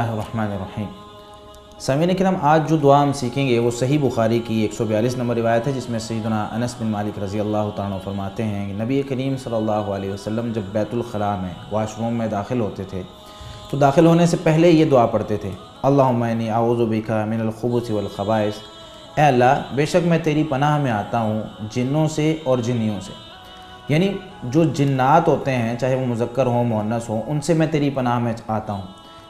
बिस्मिल्लाहिर्रहमानिर्रहीम। सामीन किराम, आज जो दुआ हम सीखेंगे वो सही बुखारी की 142 नंबर रिवायत है, जिसमें सैयदना अनस बिन मालिक रज़ी अल्लाह तआला अन्हु फरमाते हैं कि नबी करीम सल्लल्लाहु अलैहि वसल्लम जब बैतुल खला में वाशरूम में दाखिल होते थे तो दाखिल होने से पहले ये दुआ पढ़ते थे, अल्लाहुम्मा इन्नी अऊज़ु बिका मिनल खुबुस वल खबाइस। ए अल्लाह, बेशक मैं तेरी पनाह में आता हूँ जिन्नों से और जिन्नियों से। यानी जो जिन्नात होते हैं, चाहे वो मुज़क्कर हो मुअन्नस हो, उनसे मैं तेरी पनाह में आता हूँ।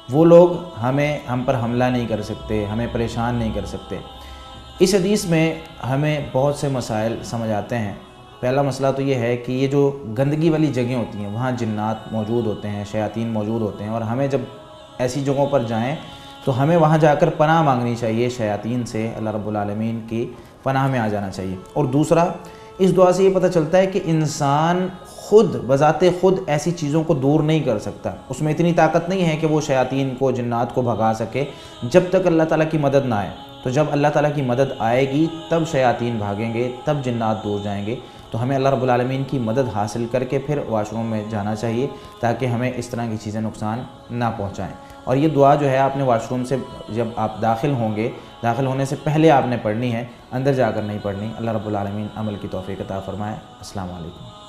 वो लोग हम पर हमला नहीं कर सकते, हमें परेशान नहीं कर सकते। इस हदीस में हमें बहुत से मसाइल समझ आते हैं। पहला मसला तो ये है कि ये जो गंदगी वाली जगह होती हैं वहाँ जिन्नात मौजूद होते हैं, शयातीन मौजूद होते हैं, और हमें जब ऐसी जगहों पर जाएं तो हमें वहाँ जाकर पनाह मांगनी चाहिए शयातीन से, अल्लाह रब्बुल आलमीन की पनाह में आ जाना चाहिए। और दूसरा, इस दुआ से ये पता चलता है कि इंसान खुद बज़ाते खुद ऐसी चीज़ों को दूर नहीं कर सकता, उसमें इतनी ताकत नहीं है कि वो शयातीन को, जिन्नात को भगा सके जब तक अल्लाह ताला की मदद ना आए। तो जब अल्लाह ताला की मदद आएगी तब शयातीन भागेंगे, तब जिन्नात दूर जाएंगे। तो हमें अल्लाह रब्बुल आलमीन की मदद हासिल करके फिर वाशरूम में जाना चाहिए ताकि हमें इस तरह की चीज़ें नुकसान ना पहुँचाएँ। और ये दुआ जो है आपने वाशरूम से जब आप दाखिल होंगे, दाखिल होने से पहले आपने पढ़नी है, अंदर जाकर नहीं पढ़नी। अल्लाह रब्बुल आलमीन अमल की तौफीक अता फ़रमाए। अस्सलामु अलैकुम।